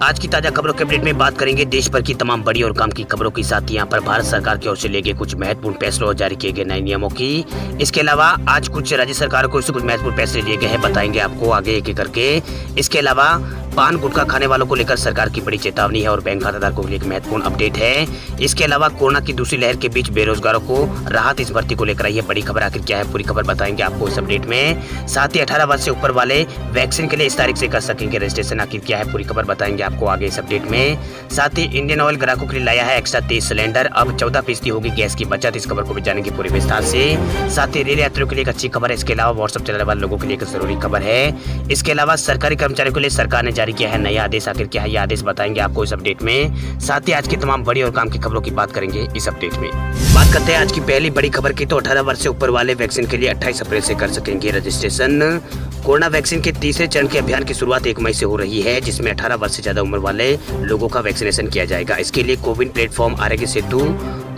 आज की ताजा खबरों के अपडेट में बात करेंगे देश भर की तमाम बड़ी और काम की खबरों के साथ ही यहाँ पर भारत सरकार की ओर से लिए गए कुछ महत्वपूर्ण फैसलों और जारी किए गए नए नियमों की। इसके अलावा आज कुछ राज्य सरकारों को कुछ महत्वपूर्ण फैसले लिए गए हैं, बताएंगे आपको आगे एक एक करके। इसके अलावा पान गुटखा खाने वालों को लेकर सरकार की बड़ी चेतावनी है और बैंक खाताधारकों के लिए एक महत्वपूर्ण अपडेट है। इसके अलावा कोरोना की दूसरी लहर के बीच बेरोजगारों को राहत इस भर्ती को लेकर आई है। बड़ी खबर आखिर क्या है, पूरी खबर बताएंगे आपको इस अपडेट में। साथ ही 18 वर्ष से ऊपर वाले वैक्सीन के लिए इस तारीख से कर सकेंगे रजिस्ट्रेशन, आखिर क्या है पूरी खबर बताएंगे आपको आगे इस अपडेट में। साथ ही इंडियन ऑयल ग्राहकों के लिए लाया है एक्स्ट्रा 23 सिलेंडर, अब 14% होगी गैस की बचत। इस खबर को भी जानेंगे पूरे विस्तार से। साथ ही रेल यात्रियों के लिए एक अच्छी खबर है। इसके अलावा व्हाट्सएप चलाने वाले लोगों के लिए एक जरूरी खबर है। इसके अलावा सरकारी कर्मचारियों के लिए सरकार ने जारी किया है नया आदेश, आखिर क्या है ये आदेश बताएंगे आपको इस अपडेट में। साथ ही आज की तमाम बड़ी और काम की खबरों की बात करेंगे इस अपडेट में। बात करते हैं आज की पहली बड़ी खबर की, तो 18 वर्ष से ऊपर वाले वैक्सीन के लिए 28 अप्रैल से कर सकेंगे रजिस्ट्रेशन। कोरोना वैक्सीन के तीसरे चरण के अभियान की शुरुआत 1 मई से हो रही है, जिसमें 18 वर्ष से ज्यादा उम्र वाले लोगों का वैक्सीनेशन किया जाएगा। इसके लिए कोविन प्लेटफॉर्म आरोग्य सेतु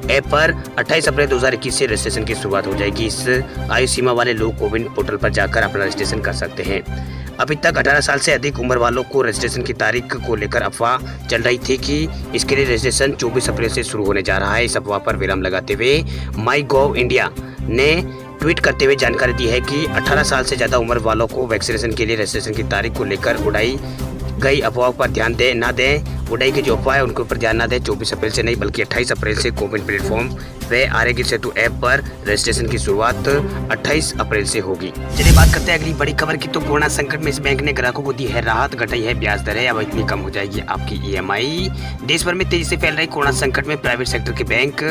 ऐप पर 28 अप्रैल 2021 से रजिस्ट्रेशन की शुरुआत हो जाएगी। इस आयु सीमा वाले लोग कोविन पोर्टल पर जाकर अपना रजिस्ट्रेशन कर सकते हैं। अभी तक 18 साल से अधिक उम्र वालों को रजिस्ट्रेशन की तारीख को लेकर अफवाह चल रही थी कि इसके लिए रजिस्ट्रेशन 24 अप्रैल से शुरू होने जा रहा है। इस अफवाह पर विराम लगाते हुए माई गॉव इंडिया ने ट्वीट करते हुए जानकारी दी है कि 18 साल से ज्यादा उम्र वालों को वैक्सीनेशन के लिए रजिस्ट्रेशन की तारीख को लेकर उड़ाई गई अफवाह पर ध्यान उड़ाई की जो अफवाह है उनके ऊपर ध्यान न दें। 24 अप्रैल से नहीं बल्कि 28 अप्रैल से कोविन प्लेटफॉर्म व आरोग्य सेतु ऐप पर रजिस्ट्रेशन की शुरुआत 28 अप्रैल से होगी। चलिए बात करते हैं अगली बड़ी खबर की, तो कोरोना संकट में इस बैंक ने ग्राहकों को दी है राहत, घटाई है ब्याज दरें, अब इतनी कम हो जाएगी आपकी EMI। देश भर में तेजी से फैल रही कोरोना संकट में प्राइवेट सेक्टर के बैंक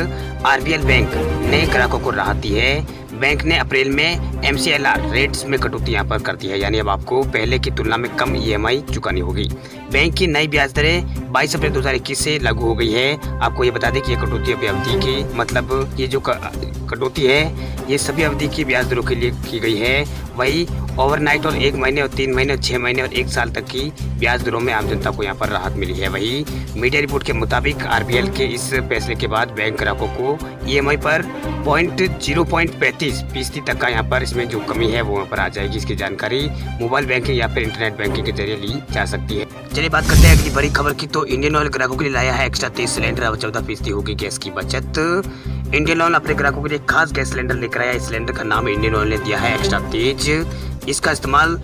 RBL बैंक ने ग्राहकों को राहत दी है। बैंक ने अप्रैल में MCLR रेट्स में कटौती यहाँ पर कर दी है, यानी अब आपको पहले की तुलना में कम EMI चुकानी होगी। बैंक की नई ब्याज दरें 22 अप्रैल 2021 से लागू हो गई है। आपको ये बता दें कि ये कटौती अवधि की मतलब ये जो कटौती है ये सभी अवधि की ब्याज दरों के लिए की गई है। वही ओवरनाइट और 1 महीने और 3 महीने और 6 महीने और 1 साल तक की ब्याज दरों में आम जनता को यहाँ पर राहत मिली है। वही मीडिया रिपोर्ट के मुताबिक RBL के इस फैसले के बाद बैंक ग्राहकों को EMI पर 0.35% तक का यहाँ पर इसमें जो कमी है वो यहाँ पर आ जाएगी। इसकी जानकारी मोबाइल बैंकिंग या फिर इंटरनेट बैंकिंग के जरिए ली जा सकती है। चलिए बात करते हैं अगली बड़ी खबर की, तो इंडियन ऑयल ग्राहकों के लिए लाया है एक्स्ट्रा 23 सिलेंडर, अब 14% होगी गैस की बचत। इंडियन ऑयल अपने ग्राहकों के लिए खास गैस सिलेंडर लेकर आया। इस सिलेंडर का नाम इंडियन ऑयल ने दिया है एक्स्ट्रा तेज। इसका इस्तेमाल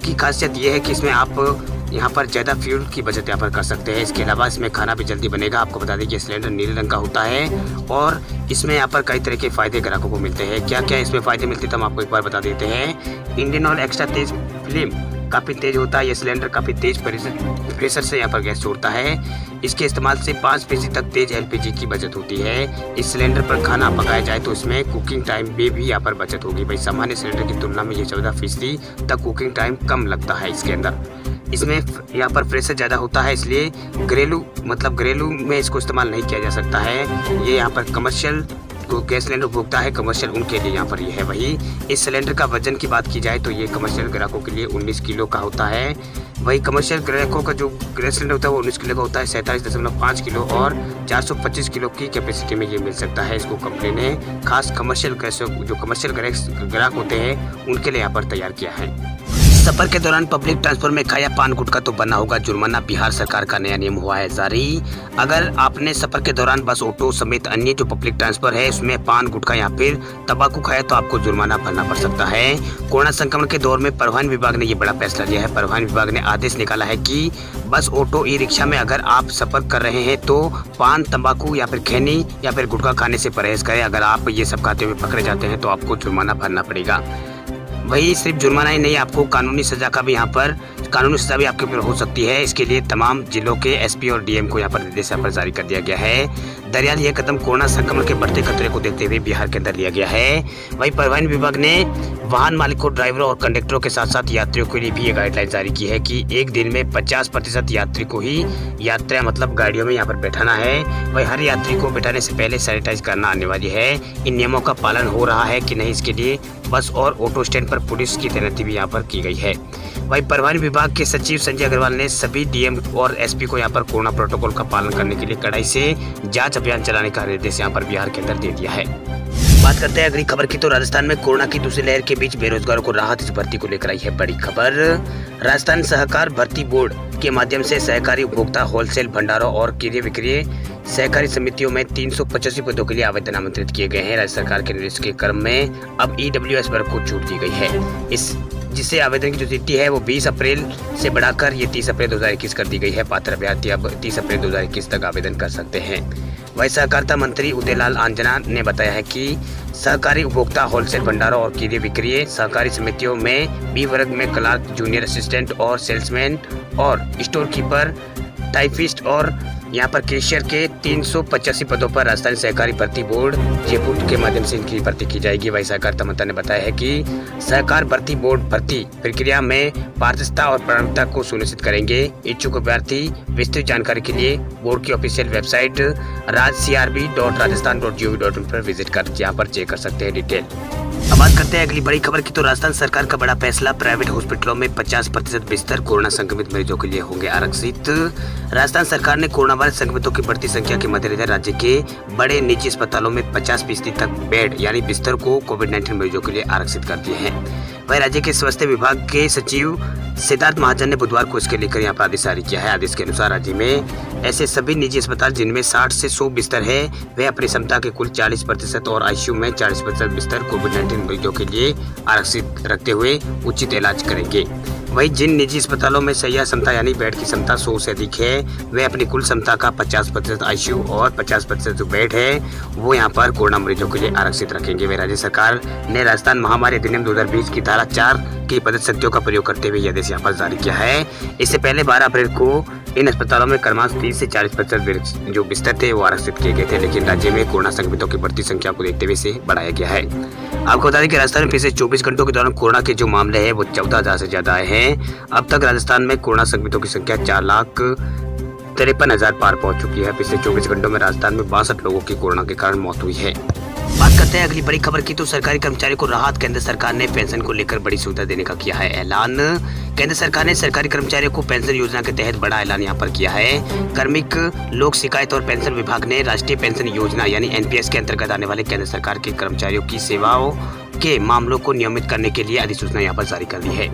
की खासियत यह है कि इसमें आप यहाँ पर ज़्यादा फ्यूल की बचत यहाँ पर कर सकते हैं। इसके अलावा इसमें खाना भी जल्दी बनेगा। आपको बता दें कि सिलेंडर नीले रंग का होता है और इसमें यहाँ पर कई तरह के फायदे ग्राहकों को मिलते हैं। क्या क्या इसमें फायदे मिलते हैं तो हम आपको एक बार बता देते हैं। इंडियन ऑयल एक्स्ट्रा तेज फ्लेम काफ़ी तेज होता है। यह सिलेंडर काफ़ी तेज प्रेशर से यहाँ पर गैस छोड़ता है। इसके इस्तेमाल से 5% तक तेज LPG की बचत होती है। इस सिलेंडर पर खाना पकाया जाए तो इसमें कुकिंग टाइम में भी यहाँ पर बचत होगी। भाई सामान्य सिलेंडर की तुलना में ये 14% तक कुकिंग टाइम कम लगता है। इसके अंदर इसमें यहाँ पर प्रेशर ज़्यादा होता है, इसलिए घरेलू में इसको इस्तेमाल नहीं किया जा सकता है। ये यहाँ पर कमर्शियल को गैस सिलेंडर उपभोक्ता है, कमर्शियल उनके लिए यहाँ पर ये है। वही इस सिलेंडर का वजन की बात की जाए तो ये कमर्शियल ग्राहकों के लिए 19 किलो का होता है। वही कमर्शियल ग्राहकों का जो गैस सिलेंडर होता है वो 19 किलो का होता है, 47.5 किलो और 425 किलो की कैपेसिटी में ये मिल सकता है। इसको कंपनी ने खास कमर्शियल ग्राहक होते हैं उनके लिए यहाँ पर तैयार किया है। सफर के दौरान पब्लिक ट्रांसपोर्ट में खाया पान गुटखा तो बना होगा जुर्माना, बिहार सरकार का नया नियम हुआ है जारी। अगर आपने सफर के दौरान बस, ऑटो समेत अन्य जो पब्लिक ट्रांसपोर्ट है उसमें पान गुटखा या फिर तंबाकू खाया तो आपको जुर्माना भरना पड़ सकता है। कोरोना संक्रमण के दौर में परिवहन विभाग ने ये बड़ा फैसला लिया है। परिवहन विभाग ने आदेश निकाला है कि बस, ऑटो, ई-रिक्शा में अगर आप सफर कर रहे हैं तो पान, तंबाकू या फिर खैनी या फिर गुटखा खाने से परहेज करें। अगर आप ये सब खाते हुए पकड़े जाते हैं तो आपको जुर्माना भरना पड़ेगा। वही सिर्फ जुर्माना ही नहीं, आपको कानूनी सजा भी आपके ऊपर हो सकती है। इसके लिए तमाम जिलों के SP और DM को यहाँ पर निर्देश जारी कर दिया गया है। दरअसल यह कदम कोरोना संक्रमण के बढ़ते खतरे को देखते हुए बिहार के अंदर लिया गया है। वही परिवहन विभाग ने वाहन मालिकों, ड्राइवरों और कंडक्टरों के साथ साथ यात्रियों के लिए भी ये गाइडलाइन जारी की है कि एक दिन में 50% यात्री को ही यात्रा गाड़ियों में यहाँ पर बैठाना है। वही हर यात्री को बैठाने से पहले सैनिटाइज करना अनिवार्य है। इन नियमों का पालन हो रहा है कि नहीं, इसके लिए बस और ऑटो स्टैंड पर पुलिस की तैनाती भी यहाँ पर की गई है। वही परिवहन विभाग के सचिव संजय अग्रवाल ने सभी DM और SP को यहाँ पर कोरोना प्रोटोकॉल का पालन करने के लिए कड़ाई से जांच अभियान चलाने का निर्देश यहाँ पर बिहार के अंदर दे दिया है। बात करते हैं अगली खबर की, तो राजस्थान में कोरोना की दूसरी लहर के बीच बेरोजगारों को राहत, इस भर्ती को लेकर आई है बड़ी खबर। राजस्थान सहकार भर्ती बोर्ड के माध्यम से सहकारी उपभोक्ता होलसेल भंडारों और क्रय विक्रय सहकारी समितियों में 385 पदों के लिए आवेदन आमंत्रित किए गए हैं। राज्य सरकार के निर्देश के क्रम में अब EWS वर्ग को छूट दी गई है। जिससे आवेदन की जो तिथि है वो 20 अप्रैल से बढ़ाकर ये 30 अप्रैल 2021 कर दी गई है। पात्र अभ्यर्थी अब 30 अप्रैल 2021 तक आवेदन कर सकते हैं। वही सहकारिता मंत्री उदयलाल आंजना ने बताया है कि सहकारी उपभोक्ता होलसेल भंडारों और क्रय विक्रय सहकारी समितियों में बी वर्ग में क्लार्क, जूनियर असिस्टेंट और सेल्समैन और स्टोर कीपर, टाइपिस्ट और यहाँ पर कैशियर के 385 पदों पर राजस्थानी सहकारी भर्ती बोर्ड जयपुर के माध्यम से इनकी भर्ती की जाएगी। वही सहकारिता मंत्री ने बताया है कि सहकार भर्ती बोर्ड भर्ती प्रक्रिया में पारदर्शिता और प्रारंभिकता को सुनिश्चित करेंगे। इच्छुक अभ्यर्थी विस्तृत जानकारी के लिए बोर्ड की ऑफिशियल वेबसाइट rajcrb.rajasthan.gov.in पर विजिट कर यहाँ पर चेक कर सकते हैं डिटेल। अब बात करते हैं अगली बड़ी खबर की, तो राजस्थान सरकार का बड़ा फैसला, प्राइवेट हॉस्पिटलों में 50% बिस्तर कोरोना संक्रमित मरीजों के लिए होंगे आरक्षित। राजस्थान सरकार ने कोरोना वायरस संक्रमितों की बढ़ती संख्या के मद्देनजर राज्य के बड़े निजी अस्पतालों में 50% तक बेड यानी बिस्तर को कोविड-19 मरीजों के लिए आरक्षित कर दिए हैं। वही राज्य के स्वास्थ्य विभाग के सचिव सिद्धार्थ महाजन ने बुधवार को इसके लेकर यहाँ पर आदेश जारी किया है। आदेश के अनुसार राज्य में ऐसे सभी निजी अस्पताल जिनमें 60 से 100 बिस्तर है वे अपनी क्षमता के कुल 40% और आईसीयू में 40% बिस्तर कोविड-19 मरीजों के लिए आरक्षित रखते हुए उचित इलाज करेंगे। वहीं जिन निजी अस्पतालों में शैय्या क्षमता यानी बेड की क्षमता 100 से अधिक है वे अपनी कुल क्षमता का 50% आईसीयू और 50% जो बेड है वो यहाँ पर कोरोना मरीजों के लिए आरक्षित रखेंगे। वह राज्य सरकार ने राजस्थान महामारी अधिनियम 2020 की धारा 4 की प्रदत्त शक्तियों का प्रयोग करते हुए यह आदेश यहाँ पर जारी किया है। इससे पहले 12 अप्रैल को इन अस्पतालों में क्रमशः 30 से 40% जो बिस्तर थे वो आरक्षित किए गए थे, लेकिन राज्य में कोरोना संक्रमितों की बढ़ती संख्या को देखते हुए इसे बढ़ाया गया है। आपको बता दें कि राजस्थान में पिछले 24 घंटों के दौरान कोरोना के जो मामले हैं वो 14,000 से ज्यादा आए हैं। अब तक राजस्थान में कोरोना संक्रमितों की संख्या 4,53,000 पार पहुंच चुकी है। पिछले 24 घंटों में राजस्थान में 62 लोगों की कोरोना के कारण मौत हुई है। बात करते हैं अगली बड़ी खबर की, तो सरकारी कर्मचारियों को राहत, केंद्र सरकार ने पेंशन को लेकर बड़ी सुविधा देने का किया है ऐलान। केंद्र सरकार ने सरकारी कर्मचारियों को पेंशन योजना के तहत बड़ा ऐलान यहाँ पर किया है। कार्मिक लोक शिकायत और पेंशन विभाग ने राष्ट्रीय पेंशन योजना यानी NPS के अंतर्गत आने वाले केंद्र सरकार के कर्मचारियों की सेवाओं के मामलों को नियमित करने के लिए अधिसूचना यहाँ पर जारी कर दी है।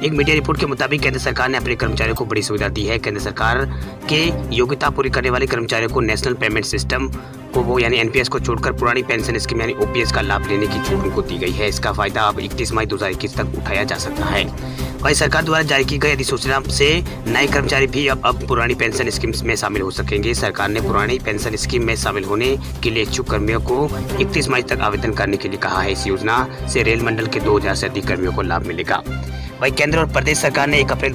एक मीडिया रिपोर्ट के मुताबिक केंद्र सरकार ने अपने कर्मचारियों को बड़ी सुविधा दी है। केंद्र सरकार के योग्यता पूरी करने वाले कर्मचारियों को नेशनल पेमेंट सिस्टम को वो यानी NPS को छोड़कर पुरानी पेंशन स्कीम यानी OPS का लाभ लेने की छूट उनको दी गई है। इसका फायदा अब 31 मई 2021 तक उठाया जा सकता है। वही सरकार द्वारा जारी की गई अधिसूचना से नए कर्मचारी भी अब पुरानी पेंशन स्कीम में शामिल हो सकेंगे। सरकार ने पुरानी पेंशन स्कीम में शामिल होने के लिए इच्छुक कर्मियों को 31 मई तक आवेदन करने के लिए कहा है। इस योजना से रेल मंडल के 2000 से अधिक कर्मियों को लाभ मिलेगा। वही केंद्र और प्रदेश सरकार ने 1 अप्रैल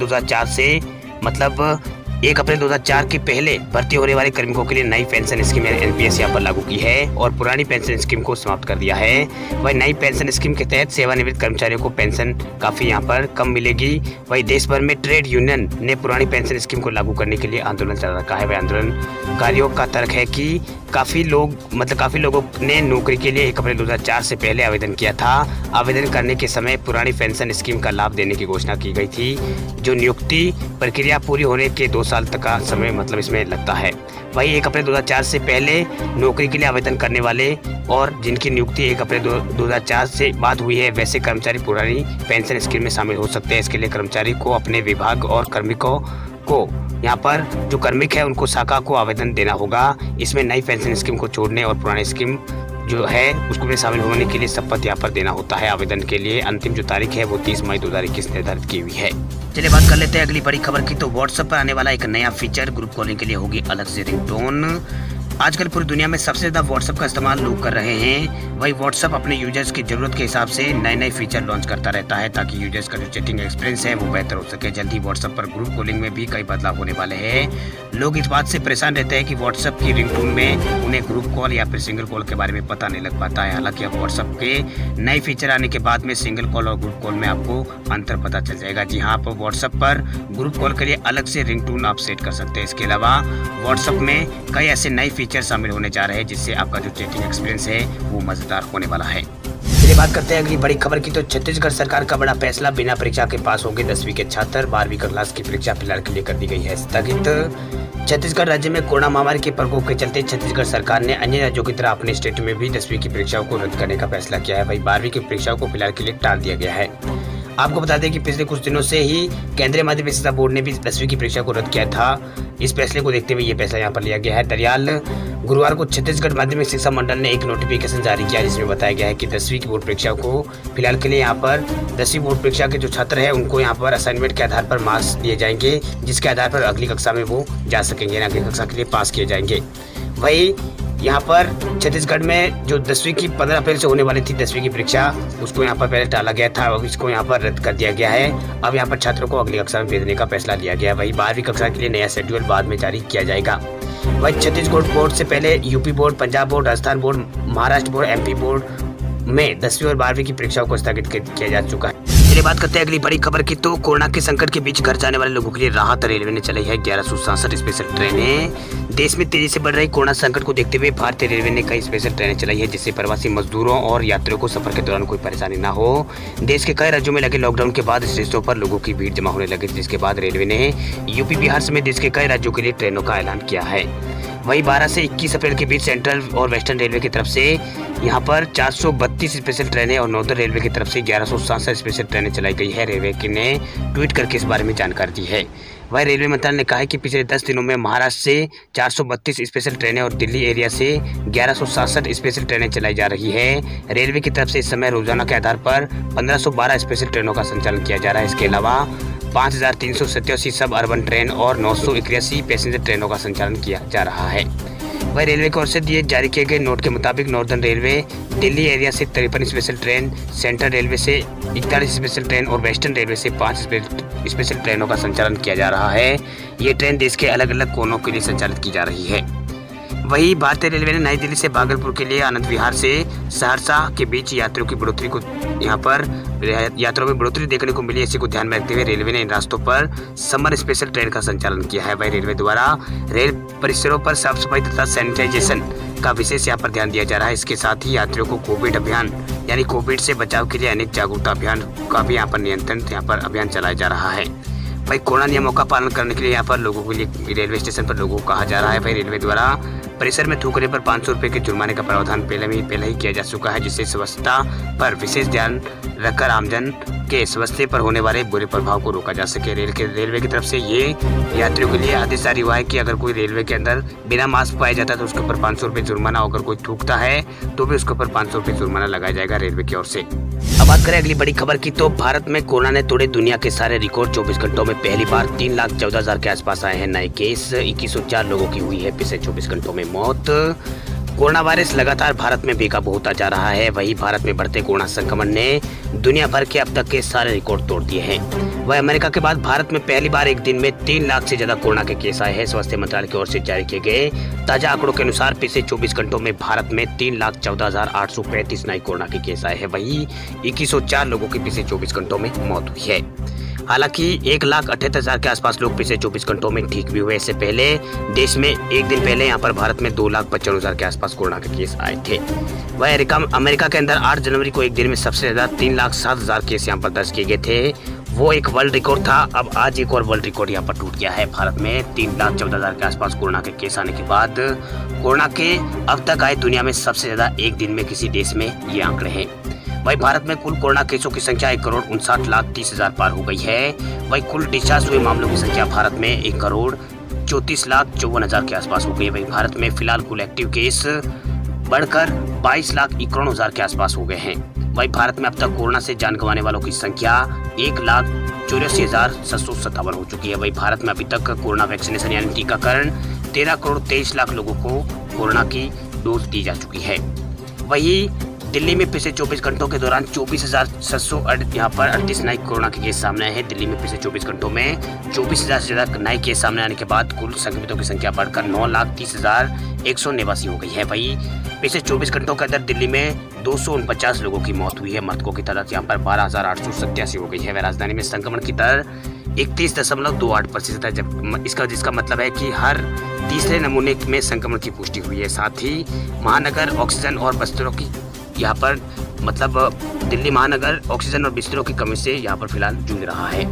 2004 के पहले भर्ती होने वाले कार्मिकों के लिए नई पेंशन स्कीम यानी NPS यहाँ पर लागू की है और पुरानी पेंशन स्कीम को समाप्त कर दिया है। वही नई पेंशन स्कीम के तहत सेवानिवृत्त कर्मचारियों को पेंशन काफी यहाँ पर कम मिलेगी। वही देश भर में ट्रेड यूनियन ने पुरानी पेंशन स्कीम को लागू करने के लिए आंदोलन चला रखा है। वह आंदोलनकारियों का तर्क है कि काफी लोगों ने नौकरी के लिए 1 अप्रैल 2004 से पहले आवेदन किया था। आवेदन करने के समय पुरानी पेंशन स्कीम का लाभ देने की घोषणा की गई थी। जो नियुक्ति प्रक्रिया पूरी होने के 2 साल तक का समय इसमें लगता है। वही 1 अप्रैल 2004 से पहले नौकरी के लिए आवेदन करने वाले और जिनकी नियुक्ति 1 अप्रैल 2004 से बाद हुई है वैसे कर्मचारी पुरानी पेंशन स्कीम में शामिल हो सकते हैं। इसके लिए कर्मचारी को अपने विभाग और कार्मिकों को यहाँ पर जो कार्मिक है उनको शाखा को आवेदन देना होगा। इसमें नई पेंशन स्कीम को छोड़ने और पुरानी स्कीम जो है उसको में शामिल होने के लिए शपथ यहाँ पर देना होता है। आवेदन के लिए अंतिम जो तारीख है वो 30 मई 2021 निर्धारित की हुई है। चलिए बात कर लेते हैं अगली बड़ी खबर की, तो व्हाट्सएप पर आने वाला एक नया फीचर, ग्रुप कॉलिंग के लिए होगी अलग से रिंगटोन। आजकल पूरी दुनिया में सबसे ज्यादा व्हाट्सएप का इस्तेमाल लोग कर रहे हैं। वही व्हाट्सएप अपने यूजर्स की जरूरत के हिसाब से नए फीचर लॉन्च करता रहता है ताकि यूजर्स का जो चैटिंग एक्सपीरियंस है वो बेहतर हो सके। जल्द ही व्हाट्सएप पर ग्रुप कॉलिंग में भी कई बदलाव होने वाले हैं। लोग इस बात से परेशान रहते हैं कि व्हाट्सएप की रिंगटोन में उन्हें ग्रुप कॉल या फिर सिंगल कॉल के बारे में पता नहीं लग पाता है। हालांकि अब व्हाट्सएप के नए फीचर आने के बाद में सिंगल कॉल और ग्रुप कॉल में आपको अंतर पता चल जाएगा। जी हाँ, आप व्हाट्सएप पर ग्रुप कॉल के लिए अलग से रिंगटोन आप सेट कर सकते हैं। इसके अलावा व्हाट्सएप में कई ऐसे नए फीचर शामिल होने जा रहे हैं जिससे आपका जो चैटिंग एक्सपीरियंस है वो मजेदार होने वाला है। चलिए बात करते हैं अगली बड़ी खबर की, तो छत्तीसगढ़ सरकार का बड़ा फैसला, बिना परीक्षा के पास होंगे 10वीं के छात्र। 12वीं क्लास की परीक्षा फिलहाल के लिए कर दी गई है स्थगित। छत्तीसगढ़ राज्य में कोरोना महामारी के प्रकोप के चलते छत्तीसगढ़ सरकार ने अन्य राज्यों की तरह अपने स्टेट में भी 10वीं की परीक्षाओं को रद्द करने का फैसला किया है। वहीं 12वीं की परीक्षाओं को फिलहाल के लिए टाल दिया गया है। आपको बता दें कि पिछले कुछ दिनों से ही केंद्रीय माध्यमिक शिक्षा बोर्ड ने भी 10वीं की परीक्षा को रद्द किया था। इस फैसले को देखते हुए ये फैसला यहाँ पर लिया गया है। दरअसल गुरुवार को छत्तीसगढ़ माध्यमिक शिक्षा मंडल ने एक नोटिफिकेशन जारी किया, जिसमें बताया गया है कि 10वीं की बोर्ड परीक्षा को फिलहाल के लिए यहाँ पर 10वीं बोर्ड परीक्षा के जो छात्र हैं उनको यहाँ पर असाइनमेंट के आधार पर मार्क्स दिए जाएंगे, जिसके आधार पर अगली कक्षा में वो जा सकेंगे, अगली कक्षा के लिए पास किए जाएंगे। वही यहाँ पर छत्तीसगढ़ में जो 10वीं की 15 अप्रैल से होने वाली थी 10वीं की परीक्षा, उसको यहाँ पर पहले टाला गया था, अब इसको यहाँ पर रद्द कर दिया गया है। अब यहाँ पर छात्रों को अगली कक्षा में भेजने का फैसला लिया गया है। वही 12वीं कक्षा के लिए नया शेड्यूल बाद में जारी किया जाएगा। वही छत्तीसगढ़ बोर्ड से पहले UP board, Punjab board, Rajasthan board, Maharashtra board, MP board में 10वीं और 12वीं की परीक्षाओं को स्थगित किया जा चुका है। चलिए बात करते हैं अगली बड़ी खबर की। तो कोरोना के संकट के बीच घर जाने वाले लोगों के लिए राहत, रेलवे ने चलाई है 1167 स्पेशल ट्रेनें। देश में तेजी से बढ़ रही कोरोना संकट को देखते हुए भारतीय रेलवे ने कई स्पेशल ट्रेनें चलाई है, जिससे प्रवासी मजदूरों और यात्रियों को सफर के दौरान कोई परेशानी न हो। देश के कई राज्यों में लगे लॉकडाउन के बाद स्टेशनों पर लोगों की भीड़ जमा होने लगी, जिसके बाद रेलवे ने यूपी, बिहार समेत देश के कई राज्यों के लिए ट्रेनों का ऐलान किया है। वही 12 से 21 अप्रैल के बीच सेंट्रल और वेस्टर्न रेलवे की तरफ से यहाँ पर 432 स्पेशल ट्रेनें और नॉर्दर्न रेलवे की तरफ से 1167 स्पेशल ट्रेनें चलाई गई है। रेलवे ने ट्वीट करके इस बारे में जानकारी दी है। वही रेलवे मंत्रालय ने कहा है कि पिछले 10 दिनों में महाराष्ट्र से 432 स्पेशल ट्रेनें और दिल्ली एरिया से 1167 स्पेशल ट्रेनें चलाई जा रही है। रेलवे की तरफ से इस समय रोजाना के आधार पर 1512 स्पेशल ट्रेनों का संचालन किया जा रहा है। इसके अलावा 5387 सब अर्बन ट्रेन और 981 पैसेंजर ट्रेनों का संचालन किया जा रहा है। वही रेलवे की ओर से जारी किए गए नोट के मुताबिक नॉर्दर्न रेलवे दिल्ली एरिया से 53 स्पेशल ट्रेन, सेंट्रल रेलवे से 41 स्पेशल ट्रेन और वेस्टर्न रेलवे से 5 स्पेशल ट्रेनों का संचालन किया जा रहा है। ये ट्रेन देश के अलग अलग कोनों के लिए संचालित की जा रही है। वही भारतीय रेलवे ने नई दिल्ली से भागलपुर के लिए, आनंद विहार से सहरसा के बीच यात्रियों की बढ़ोतरी को यहाँ पर यात्रियों में बढ़ोतरी देखने को मिली। इसी को ध्यान में रखते हुए रेलवे ने इन रास्तों पर समर स्पेशल ट्रेन का संचालन किया है। वही रेलवे द्वारा रेल परिसरों पर साफ सफाई तथा सैनिटाइजेशन का विशेष यहाँ पर ध्यान दिया जा रहा है। इसके साथ ही यात्रियों को कोविड अभियान यानी कोविड से बचाव के लिए अनेक जागरूकता अभियान का भी यहाँ पर नियंत्रण यहाँ पर अभियान चलाया जा रहा है। भाई कोरोना नियमों का पालन करने के लिए यहाँ पर लोगों के लिए रेलवे स्टेशन पर लोगों को कहा जा रहा है। भाई रेलवे द्वारा परिसर में थूकने पर 500 रुपये के जुर्माने का प्रावधान पहले ही किया जा चुका है, जिससे स्वच्छता पर विशेष ध्यान रखकर आमजन के स्वास्थ्य पर होने वाले बुरे प्रभाव को रोका जा सके। रेलवे की तरफ से ये यात्रियों के लिए आदेश जारी हुआ है कि अगर कोई रेलवे के अंदर बिना मास्क पाया जाता है तो उसके ऊपर 500 रुपये जुर्माना, अगर कोई थूकता है तो भी उसके ऊपर 500 रुपये जुर्माना लगाया जाएगा रेलवे की ओर से। अब बात करें अगली बड़ी खबर की। तो भारत में कोरोना ने तोड़े दुनिया के सारे रिकॉर्ड। 24 घंटों में पहली बार 3,14,000 के आसपास आए हैं नए केस। 2104 लोगों की हुई है पिछले 24 घंटों में मौत। कोरोना वायरस लगातार भारत में बेकाबू होता जा रहा है। वही भारत में बढ़ते कोरोना संक्रमण ने दुनिया भर के अब तक के सारे रिकॉर्ड तोड़ दिए हैं। वह अमेरिका के बाद भारत में पहली बार एक दिन में 3 लाख से ज्यादा कोरोना के केस आए हैं। स्वास्थ्य मंत्रालय की ओर से जारी किए गए ताजा आंकड़ों के अनुसार पिछले 24 घंटों में भारत में 3,14,835 नए कोरोना के केस आए हैं। वही 2104 लोगों की पिछले 24 घंटों में मौत हुई है। हालांकि 1,78,000 के आसपास लोग पिछले 24 घंटों में ठीक भी हुए। इससे पहले देश में एक दिन पहले यहाँ पर भारत में 2,55,000 के आसपास कोरोना के केस आए थे। वह अमेरिका के अंदर 8 जनवरी को एक दिन में सबसे ज्यादा 3,07,000 केस यहाँ पर दर्ज किए गए थे। वो एक वर्ल्ड रिकॉर्ड था। अब आज एक और वर्ल्ड रिकॉर्ड यहाँ पर टूट गया है। भारत में 3,14,000 के आसपास कोरोना के केस आने के बाद कोरोना के अब तक आए दुनिया में सबसे ज्यादा एक दिन में किसी देश में ये आंकड़े हैं। वही भारत में कुल कोरोना केसों की संख्या 1,59,30,000 पार हो गई है। वही कुल डिस्चार्ज हुए मामलों की संख्या भारत में 1,34,54,000 के आसपास हो गई है। वही भारत में फिलहाल कुल एक्टिव केस बढ़कर 22,91,000 के आसपास हो गए हैं। वही भारत में अब तक कोरोना से जान गंवाने वालों की संख्या 1,84,757 हो चुकी है। वही भारत में अभी तक कोरोना वैक्सीनेशन यानी टीकाकरण 13,23,00,000 लोगों को कोरोना की डोज दी जा चुकी है। वही दिल्ली में पिछले 24 घंटों के दौरान 24,738 यहाँ पर 38 नए कोरोना के केस सामने आए हैं। दिल्ली में पिछले 24 घंटों में 24,000 से ज्यादा नए केस सामने आने के बाद कुल संक्रमितों की संख्या बढ़कर 9,30,189 हो गई है। वही पिछले 24 घंटों के अंदर दिल्ली में 249 लोगों की मौत हुई है। मृतकों की तादाद यहाँ पर 12,887 हो गई है। वह राजधानी में संक्रमण की दर 31.28% है, जिसका मतलब है कि हर तीसरे नमूने में संक्रमण की पुष्टि हुई है। साथ ही महानगर ऑक्सीजन और बिस्तरों की यहाँ पर दिल्ली महानगर ऑक्सीजन और बिस्तरों की कमी से यहाँ पर फिलहाल जूझ रहा है।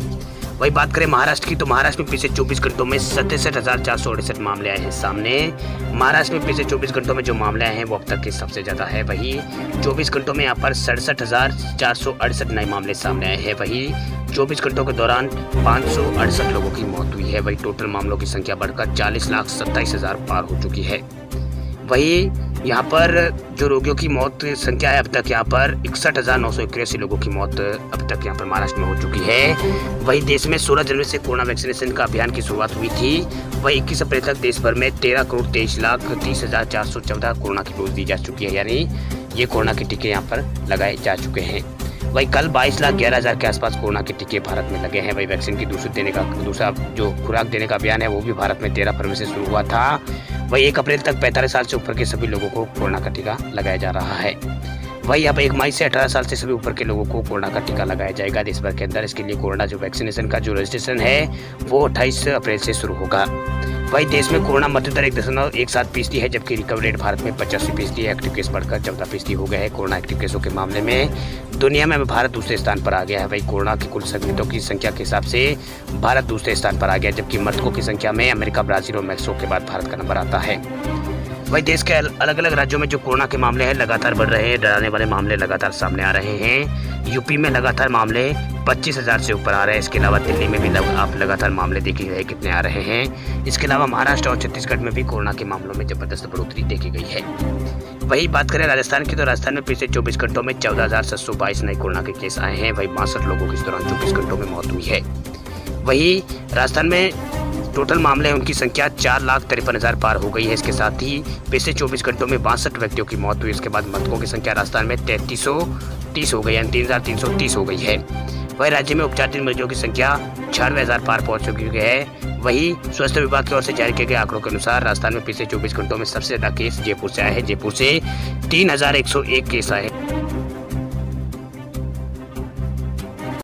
वही बात करें महाराष्ट्र की, तो महाराष्ट्र में पिछले 24 घंटों में 67,468 मामले आए हैं सामने। महाराष्ट्र में पिछले 24 घंटों में जो मामले आए हैं वो अब तक के सबसे ज़्यादा है। वही 24 घंटों में यहाँ पर 67,468 नए मामले सामने आए हैं। वही 24 घंटों के दौरान 568 लोगों की मौत हुई है। वही टोटल मामलों की संख्या बढ़कर 40,27,000 पार हो चुकी है। वही यहाँ पर जो रोगियों की मौत संख्या है अब तक यहाँ पर 61,981 लोगों की मौत अब तक यहाँ पर महाराष्ट्र में हो चुकी है। वही देश में 16 जनवरी से कोरोना वैक्सीनेशन का अभियान की शुरुआत हुई थी। वही 21 अप्रैल तक देश भर में 13,23,30,414 कोरोना की डोज दी जा चुकी है, यानी ये कोरोना के टीके यहाँ पर लगाए जा चुके हैं। वही कल 22,11,000 के आसपास कोरोना के टीके भारत में लगे हैं। वही वैक्सीन की दूसरा जो खुराक देने का अभियान है वो भी भारत में 13 फरवरी से शुरू हुआ था। वही 1 अप्रैल तक 45 साल से ऊपर के सभी लोगों को कोरोना का टीका लगाया जा रहा है। वही अब 1 मई से 18 साल से सभी ऊपर के लोगों को कोरोना का टीका लगाया जाएगा देश भर के अंदर। इसके लिए कोरोना जो वैक्सीनेशन का जो रजिस्ट्रेशन है वो 28 अप्रैल से शुरू होगा। वही देश में कोरोना मृत्यु दर 1.17% है, जबकि रिकवरी रेट भारत में 85% है। एक्टिव केस बढ़कर 14% हो गए हैं। कोरोना एक्टिव केसों के मामले में दुनिया में भारत दूसरे स्थान पर आ गया है। वही कोरोना की कुल संक्रमितों की संख्या के हिसाब से भारत दूसरे स्थान पर आ गया, जबकि मृतकों की संख्या में अमेरिका, ब्राजील और मैक्सिको के बाद भारत का नंबर आता है। वही देश के अलग अलग राज्यों में जो कोरोना के मामले हैं लगातार बढ़ रहे हैं। डराने वाले मामले लगातार सामने आ रहे हैं। यूपी में लगातार मामले 25,000 से ऊपर आ रहे हैं। इसके अलावा दिल्ली में भी आप लगातार मामले देख रहे हैं कितने आ रहे हैं। इसके अलावा महाराष्ट्र और छत्तीसगढ़ में भी कोरोना के मामलों में जबरदस्त बढ़ोतरी देखी गई है। वही बात करें राजस्थान की, तो राजस्थान में पिछले 24 घंटों में 14,722 नए कोरोना के केस आए हैं। वही 62 लोगों की इस दौरान 24 घंटों में मौत हुई है। वही राजस्थान में टोटल मामले हैं उनकी संख्या 4,53,000 पार हो गई है। इसके साथ ही पिछले 24 घंटों में 62 व्यक्तियों की मौत हुई। इसके बाद मृतकों की संख्या राजस्थान में 3,330 हो गई, यानी 3,330 हो गई है। वही राज्य में उपचारित मरीजों की संख्या 96,000 पार पहुंच चुकी है। वही स्वास्थ्य विभाग की ओर से जारी किए गए आंकड़ों के अनुसार राजस्थान में पिछले 24 घंटों में सबसे ज्यादा केस जयपुर से आए हैं। जयपुर से 3,101 केस आए हैं।